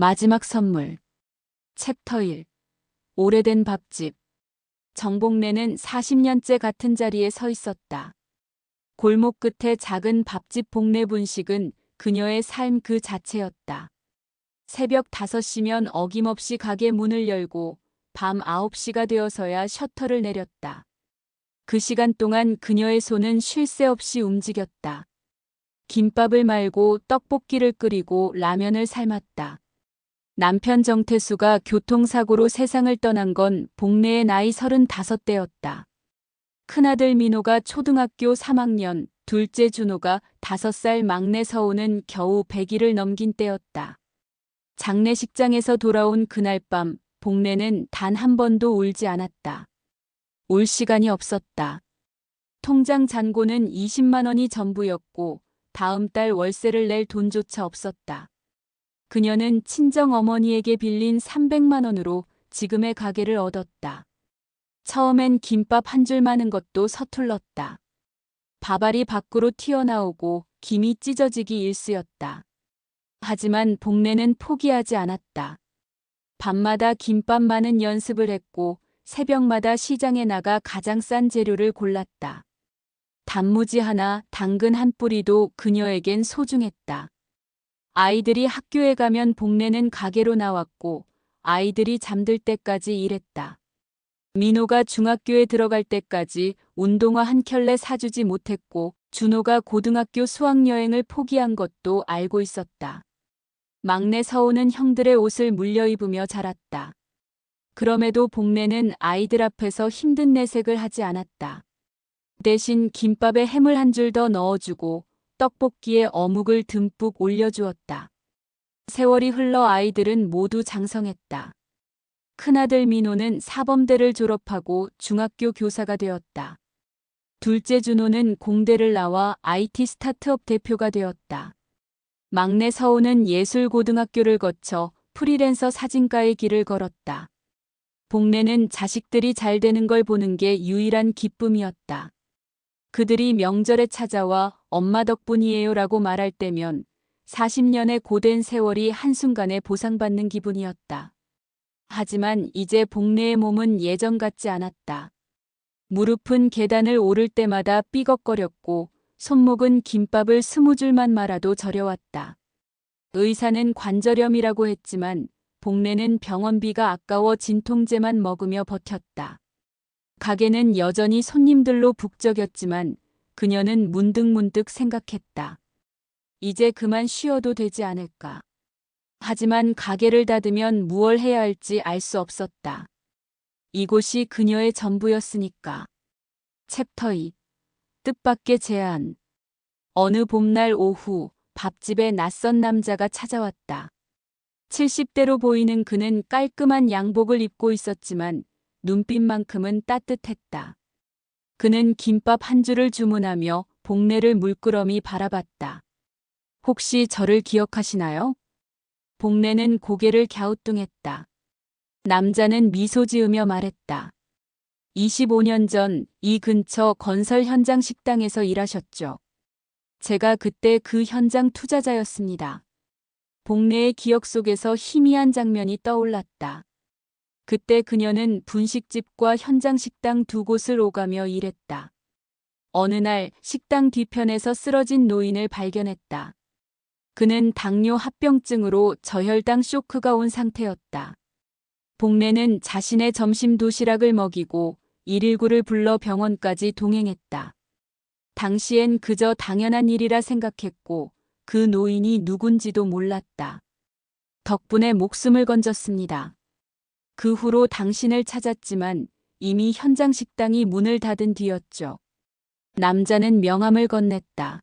마지막 선물. 챕터 1. 오래된 밥집. 정복래는 40년째 같은 자리에 서 있었다. 골목 끝에 작은 밥집 복래 분식은 그녀의 삶 그 자체였다. 새벽 5시면 어김없이 가게 문을 열고 밤 9시가 되어서야 셔터를 내렸다. 그 시간 동안 그녀의 손은 쉴 새 없이 움직였다. 김밥을 말고 떡볶이를 끓이고 라면을 삶았다. 남편 정태수가 교통사고로 세상을 떠난 건 복래의 나이 35대였다. 큰아들 민호가 초등학교 3학년, 둘째 준호가 5살, 막내 서우는 겨우 100일을 넘긴 때였다. 장례식장에서 돌아온 그날 밤, 복래는 단 한 번도 울지 않았다. 올 시간이 없었다. 통장 잔고는 20만 원이 전부였고 다음 달 월세를 낼 돈조차 없었다. 그녀는 친정 어머니에게 빌린 300만 원으로 지금의 가게를 얻었다. 처음엔 김밥 한 줄 마는 것도 서툴렀다. 밥알이 밖으로 튀어나오고 김이 찢어지기 일쑤였다. 하지만 복래는 포기하지 않았다. 밤마다 김밥 마는 연습을 했고 새벽마다 시장에 나가 가장 싼 재료를 골랐다. 단무지 하나, 당근 한 뿌리도 그녀에겐 소중했다. 아이들이 학교에 가면 복래는 가게로 나왔고 아이들이 잠들 때까지 일했다. 민호가 중학교에 들어갈 때까지 운동화 한 켤레 사주지 못했고 준호가 고등학교 수학여행을 포기한 것도 알고 있었다. 막내 서우는 형들의 옷을 물려 입으며 자랐다. 그럼에도 복래는 아이들 앞에서 힘든 내색을 하지 않았다. 대신 김밥에 햄을 한 줄 더 넣어주고 떡볶이에 어묵을 듬뿍 올려주었다. 세월이 흘러 아이들은 모두 장성했다. 큰아들 민호는 사범대를 졸업하고 중학교 교사가 되었다. 둘째 준호는 공대를 나와 IT 스타트업 대표가 되었다. 막내 서우는 예술고등학교를 거쳐 프리랜서 사진가의 길을 걸었다. 복래는 자식들이 잘 되는 걸 보는 게 유일한 기쁨이었다. 그들이 명절에 찾아와 엄마 덕분이에요라고 말할 때면 40년의 고된 세월이 한순간에 보상받는 기분이었다. 하지만 이제 복래의 몸은 예전 같지 않았다. 무릎은 계단을 오를 때마다 삐걱거렸고 손목은 김밥을 20줄만 말아도 저려왔다. 의사는 관절염이라고 했지만 복래는 병원비가 아까워 진통제만 먹으며 버텼다. 가게는 여전히 손님들로 북적였지만 그녀는 문득문득 생각했다. 이제 그만 쉬어도 되지 않을까. 하지만 가게를 닫으면 무얼 해야 할지 알 수 없었다. 이곳이 그녀의 전부였으니까. 챕터 2. 뜻밖의 제안. 어느 봄날 오후 밥집에 낯선 남자가 찾아왔다. 70대로 보이는 그는 깔끔한 양복을 입고 있었지만 눈빛만큼은 따뜻했다. 그는 김밥 한 줄을 주문하며 복래를 물끄러미 바라봤다. 혹시 저를 기억하시나요? 복래는 고개를 갸우뚱했다. 남자는 미소 지으며 말했다. 25년 전 이 근처 건설 현장 식당에서 일하셨죠. 제가 그때 그 현장 투자자였습니다. 복래의 기억 속에서 희미한 장면이 떠올랐다. 그때 그녀는 분식집과 현장 식당 두 곳을 오가며 일했다. 어느 날 식당 뒤편에서 쓰러진 노인을 발견했다. 그는 당뇨 합병증으로 저혈당 쇼크가 온 상태였다. 복래는 자신의 점심 도시락을 먹이고 119를 불러 병원까지 동행했다. 당시엔 그저 당연한 일이라 생각했고 그 노인이 누군지도 몰랐다. 덕분에 목숨을 건졌습니다. 그 후로 당신을 찾았지만 이미 현장 식당이 문을 닫은 뒤였죠. 남자는 명함을 건넸다.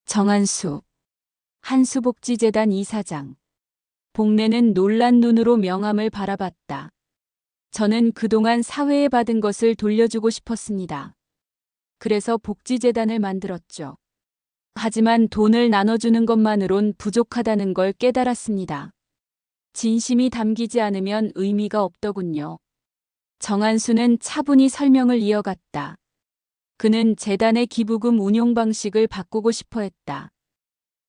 정한수, 한수복지재단 이사장. 복래는 놀란 눈으로 명함을 바라봤다. 저는 그동안 사회에 받은 것을 돌려주고 싶었습니다. 그래서 복지재단을 만들었죠. 하지만 돈을 나눠주는 것만으론 부족하다는 걸 깨달았습니다. 진심이 담기지 않으면 의미가 없더군요. 정한수는 차분히 설명을 이어갔다. 그는 재단의 기부금 운용 방식을 바꾸고 싶어 했다.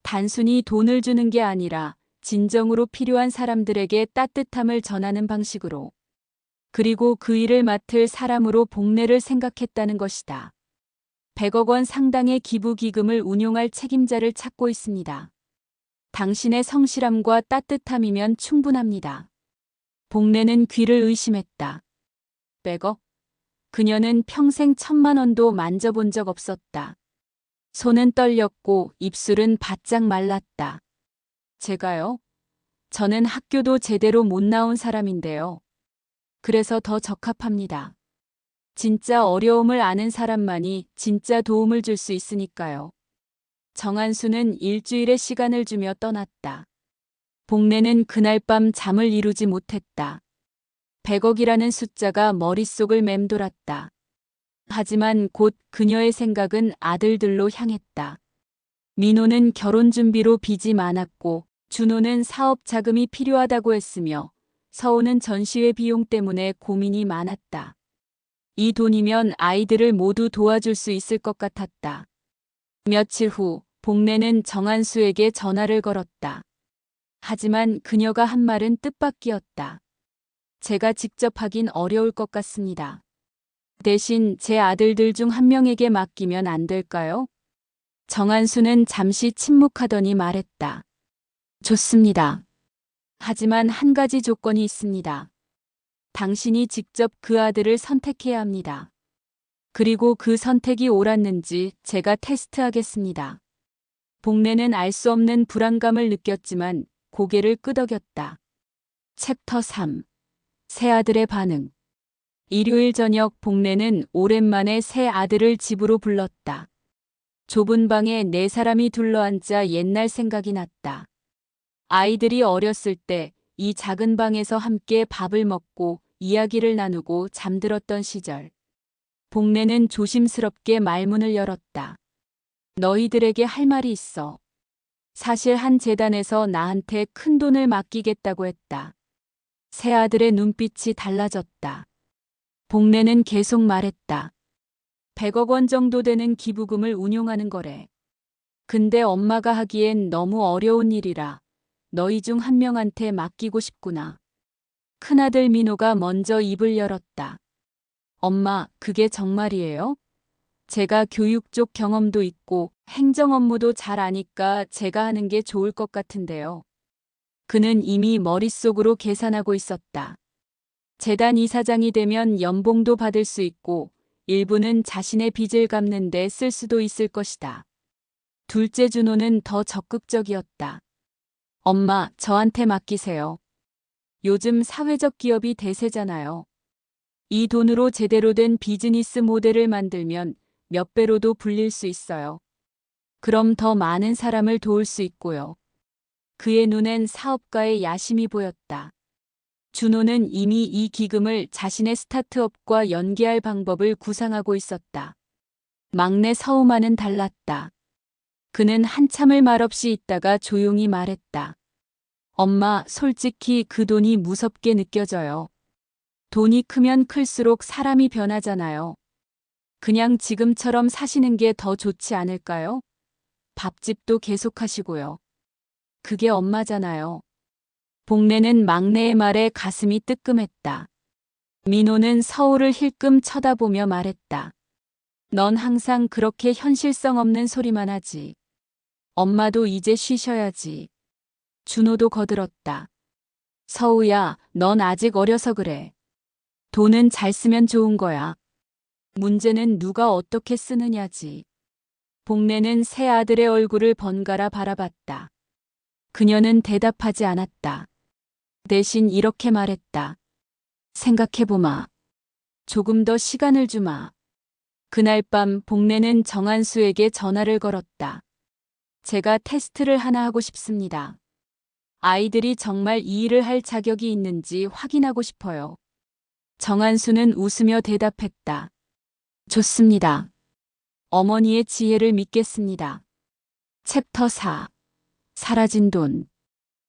단순히 돈을 주는 게 아니라 진정으로 필요한 사람들에게 따뜻함을 전하는 방식으로. 그리고 그 일을 맡을 사람으로 복내를 생각했다는 것이다. 100억 원 상당의 기부 기금을 운용할 책임자를 찾고 있습니다. 당신의 성실함과 따뜻함이면 충분합니다. 복내는 귀를 의심했다. 100억? 그녀는 평생 1000만 원도 만져본 적 없었다. 손은 떨렸고 입술은 바짝 말랐다. 제가요? 저는 학교도 제대로 못 나온 사람인데요. 그래서 더 적합합니다. 진짜 어려움을 아는 사람만이 진짜 도움을 줄 수 있으니까요. 정한수는 일주일의 시간을 주며 떠났다. 복내는 그날 밤 잠을 이루지 못했다. 100억이라는 숫자가 머릿속을 맴돌았다. 하지만 곧 그녀의 생각은 아들들로 향했다. 민호는 결혼 준비로 빚이 많았고 준호는 사업 자금이 필요하다고 했으며 서우는 전시회 비용 때문에 고민이 많았다. 이 돈이면 아이들을 모두 도와줄 수 있을 것 같았다. 며칠 후 복내는 정한수에게 전화를 걸었다. 하지만 그녀가 한 말은 뜻밖이었다. 제가 직접 하긴 어려울 것 같습니다. 대신 제 아들들 중 한 명에게 맡기면 안 될까요? 정한수는 잠시 침묵하더니 말했다. 좋습니다. 하지만 한 가지 조건이 있습니다. 당신이 직접 그 아들을 선택해야 합니다. 그리고 그 선택이 옳았는지 제가 테스트하겠습니다. 복내는 알 수 없는 불안감을 느꼈지만 고개를 끄덕였다. 챕터 3. 새아들의 반응. 일요일 저녁 복내는 오랜만에 새 아들을 집으로 불렀다. 좁은 방에 네 사람이 둘러앉아 옛날 생각이 났다. 아이들이 어렸을 때 이 작은 방에서 함께 밥을 먹고 이야기를 나누고 잠들었던 시절. 복내는 조심스럽게 말문을 열었다. 너희들에게 할 말이 있어. 사실 한 재단에서 나한테 큰 돈을 맡기겠다고 했다. 새아들의 눈빛이 달라졌다. 복내는 계속 말했다. 100억 원 정도 되는 기부금을 운용하는 거래. 근데 엄마가 하기엔 너무 어려운 일이라 너희 중 한 명한테 맡기고 싶구나. 큰아들 민호가 먼저 입을 열었다. 엄마, 그게 정말이에요? 제가 교육 쪽 경험도 있고 행정 업무도 잘 아니까 제가 하는 게 좋을 것 같은데요. 그는 이미 머릿속으로 계산하고 있었다. 재단 이사장이 되면 연봉도 받을 수 있고 일부는 자신의 빚을 갚는 데 쓸 수도 있을 것이다. 둘째 준호는 더 적극적이었다. 엄마, 저한테 맡기세요. 요즘 사회적 기업이 대세잖아요. 이 돈으로 제대로 된 비즈니스 모델을 만들면 몇 배로도 불릴 수 있어요. 그럼 더 많은 사람을 도울 수 있고요. 그의 눈엔 사업가의 야심이 보였다. 준호는 이미 이 기금을 자신의 스타트업과 연계할 방법을 구상하고 있었다. 막내 서우만은 달랐다. 그는 한참을 말없이 있다가 조용히 말했다. 엄마, 솔직히 그 돈이 무섭게 느껴져요. 돈이 크면 클수록 사람이 변하잖아요. 그냥 지금처럼 사시는 게 더 좋지 않을까요? 밥집도 계속하시고요. 그게 엄마잖아요. 복내는 막내의 말에 가슴이 뜨끔했다. 민호는 서우를 힐끔 쳐다보며 말했다. 넌 항상 그렇게 현실성 없는 소리만 하지. 엄마도 이제 쉬셔야지. 준호도 거들었다. 서우야, 넌 아직 어려서 그래. 돈은 잘 쓰면 좋은 거야. 문제는 누가 어떻게 쓰느냐지. 복내는 새 아들의 얼굴을 번갈아 바라봤다. 그녀는 대답하지 않았다. 대신 이렇게 말했다. 생각해보마. 조금 더 시간을 주마. 그날 밤 복내는 정한수에게 전화를 걸었다. 제가 테스트를 하나 하고 싶습니다. 아이들이 정말 이 일을 할 자격이 있는지 확인하고 싶어요. 정한수는 웃으며 대답했다. 좋습니다. 어머니의 지혜를 믿겠습니다. 챕터 4. 사라진 돈.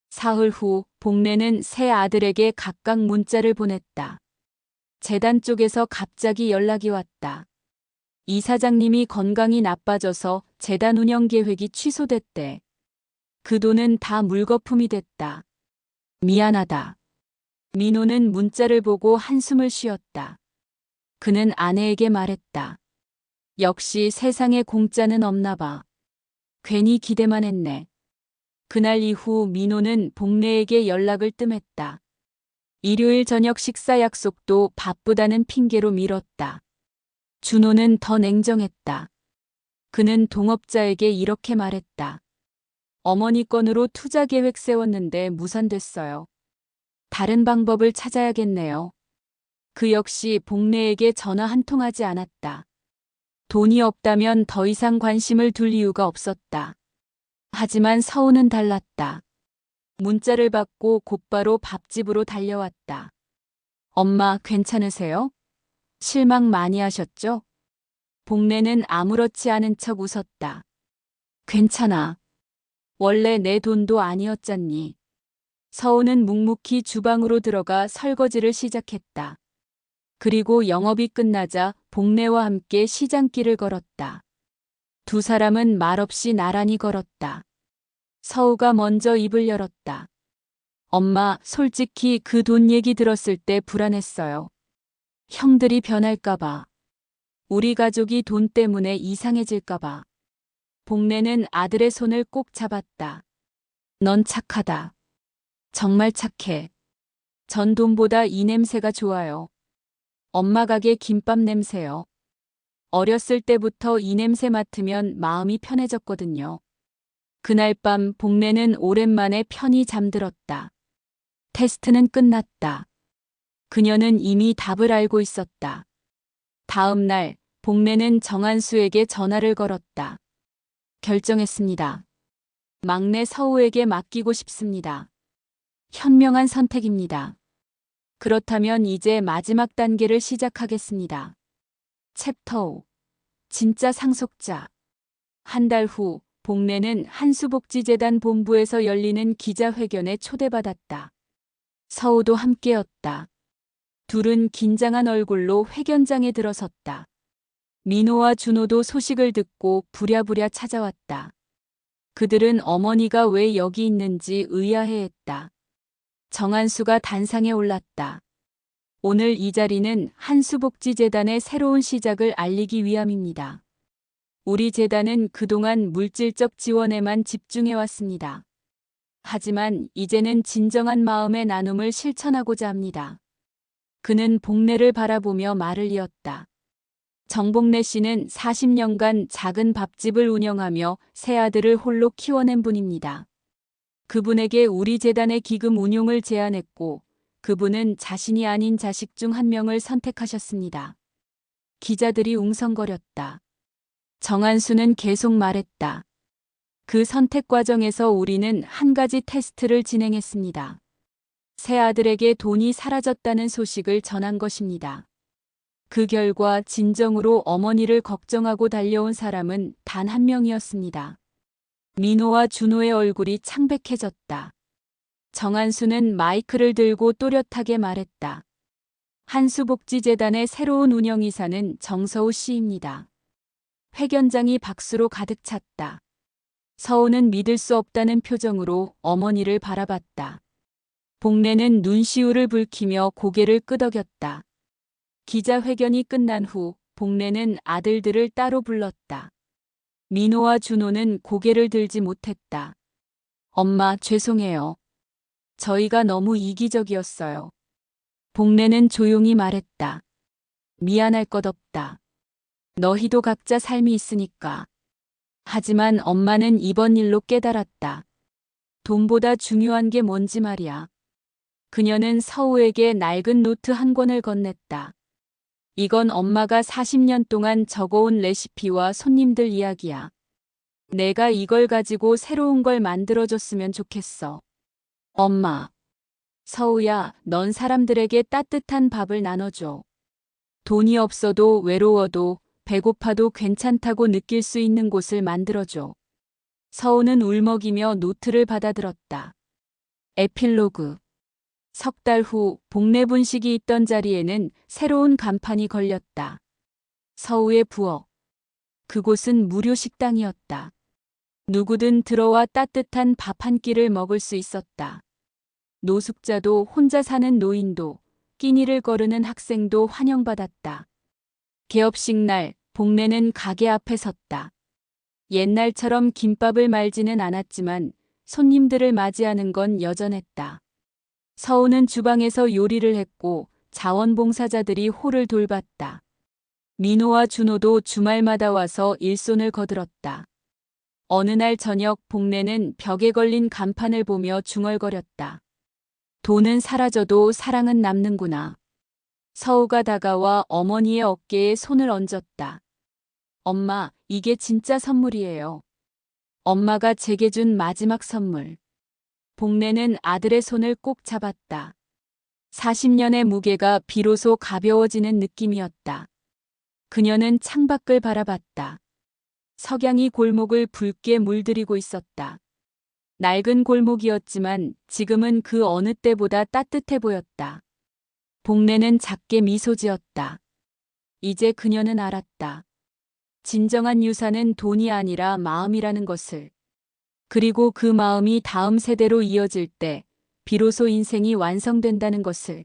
사흘 후 복내는 새 아들에게 각각 문자를 보냈다. 재단 쪽에서 갑자기 연락이 왔다. 이사장님이 건강이 나빠져서 재단 운영 계획이 취소됐대. 그 돈은 다 물거품이 됐다. 미안하다. 민호는 문자를 보고 한숨을 쉬었다. 그는 아내에게 말했다. 역시 세상에 공짜는 없나 봐. 괜히 기대만 했네. 그날 이후 민호는 복래에게 연락을 뜸했다. 일요일 저녁 식사 약속도 바쁘다는 핑계로 미뤘다. 준호는 더 냉정했다. 그는 동업자에게 이렇게 말했다. 어머니 건으로 투자 계획 세웠는데 무산됐어요. 다른 방법을 찾아야겠네요. 그 역시 복래에게 전화 한 통 하지 않았다. 돈이 없다면 더 이상 관심을 둘 이유가 없었다. 하지만 서우는 달랐다. 문자를 받고 곧바로 밥집으로 달려왔다. 엄마 괜찮으세요? 실망 많이 하셨죠? 복래는 아무렇지 않은 척 웃었다. 괜찮아. 원래 내 돈도 아니었잖니. 서우는 묵묵히 주방으로 들어가 설거지를 시작했다. 그리고 영업이 끝나자 복래와 함께 시장길을 걸었다. 두 사람은 말없이 나란히 걸었다. 서우가 먼저 입을 열었다. 엄마, 솔직히 그 돈 얘기 들었을 때 불안했어요. 형들이 변할까봐. 우리 가족이 돈 때문에 이상해질까봐. 복래는 아들의 손을 꼭 잡았다. 넌 착하다. 정말 착해. 전 돈보다 이 냄새가 좋아요. 엄마 가게 김밥 냄새요. 어렸을 때부터 이 냄새 맡으면 마음이 편해졌거든요. 그날 밤 복래는 오랜만에 편히 잠들었다. 테스트는 끝났다. 그녀는 이미 답을 알고 있었다. 다음 날 복래는 정한수에게 전화를 걸었다. 결정했습니다. 막내 서우에게 맡기고 싶습니다. 현명한 선택입니다. 그렇다면 이제 마지막 단계를 시작하겠습니다. 챕터 5. 진짜 상속자. 한 달 후 복래는 한수복지재단 본부에서 열리는 기자회견에 초대받았다. 서우도 함께였다. 둘은 긴장한 얼굴로 회견장에 들어섰다. 민호와 준호도 소식을 듣고 부랴부랴 찾아왔다. 그들은 어머니가 왜 여기 있는지 의아해했다. 정한수가 단상에 올랐다. 오늘 이 자리는 한수복지재단의 새로운 시작을 알리기 위함입니다. 우리 재단은 그동안 물질적 지원에만 집중해왔습니다. 하지만 이제는 진정한 마음의 나눔을 실천하고자 합니다. 그는 복래를 바라보며 말을 이었다. 정복래 씨는 40년간 작은 밥집을 운영하며 세 아들을 홀로 키워낸 분입니다. 그분에게 우리 재단의 기금 운용을 제안했고 그분은 자신이 아닌 자식 중 한 명을 선택하셨습니다. 기자들이 웅성거렸다. 정한수는 계속 말했다. 그 선택 과정에서 우리는 한 가지 테스트를 진행했습니다. 세 아들에게 돈이 사라졌다는 소식을 전한 것입니다. 그 결과 진정으로 어머니를 걱정하고 달려온 사람은 단 한 명이었습니다. 민호와 준호의 얼굴이 창백해졌다. 정한수는 마이크를 들고 또렷하게 말했다. 한수복지재단의 새로운 운영이사는 정서우 씨입니다. 회견장이 박수로 가득 찼다. 서우는 믿을 수 없다는 표정으로 어머니를 바라봤다. 복래는 눈시울을 붉히며 고개를 끄덕였다. 기자회견이 끝난 후 복래는 아들들을 따로 불렀다. 민호와 준호는 고개를 들지 못했다. 엄마, 죄송해요. 저희가 너무 이기적이었어요. 복래는 조용히 말했다. 미안할 것 없다. 너희도 각자 삶이 있으니까. 하지만 엄마는 이번 일로 깨달았다. 돈보다 중요한 게 뭔지 말이야. 그녀는 서우에게 낡은 노트 한 권을 건넸다. 이건 엄마가 40년 동안 적어온 레시피와 손님들 이야기야. 내가 이걸 가지고 새로운 걸 만들어줬으면 좋겠어. 엄마. 서우야, 넌 사람들에게 따뜻한 밥을 나눠줘. 돈이 없어도 외로워도 배고파도 괜찮다고 느낄 수 있는 곳을 만들어줘. 서우는 울먹이며 노트를 받아들었다. 에필로그. 석 달 후 복래 분식이 있던 자리에는 새로운 간판이 걸렸다. 서우의 부엌. 그곳은 무료 식당이었다. 누구든 들어와 따뜻한 밥 한 끼를 먹을 수 있었다. 노숙자도 혼자 사는 노인도 끼니를 거르는 학생도 환영받았다. 개업식 날 복내는 가게 앞에 섰다. 옛날처럼 김밥을 말지는 않았지만 손님들을 맞이하는 건 여전했다. 서우는 주방에서 요리를 했고 자원봉사자들이 홀을 돌봤다. 민호와 준호도 주말마다 와서 일손을 거들었다. 어느 날 저녁 복내는 벽에 걸린 간판을 보며 중얼거렸다. 돈은 사라져도 사랑은 남는구나. 서우가 다가와 어머니의 어깨에 손을 얹었다. 엄마, 이게 진짜 선물이에요. 엄마가 제게 준 마지막 선물. 복내는 아들의 손을 꼭 잡았다. 40년의 무게가 비로소 가벼워지는 느낌이었다. 그녀는 창밖을 바라봤다. 석양이 골목을 붉게 물들이고 있었다. 낡은 골목이었지만 지금은 그 어느 때보다 따뜻해 보였다. 복내는 작게 미소 지었다. 이제 그녀는 알았다. 진정한 유산은 돈이 아니라 마음이라는 것을. 그리고 그 마음이 다음 세대로 이어질 때 비로소 인생이 완성된다는 것을.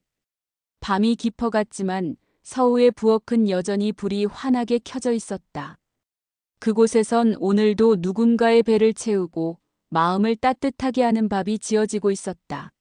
밤이 깊어갔지만 서우의 부엌은 여전히 불이 환하게 켜져 있었다. 그곳에선 오늘도 누군가의 배를 채우고 마음을 따뜻하게 하는 밥이 지어지고 있었다.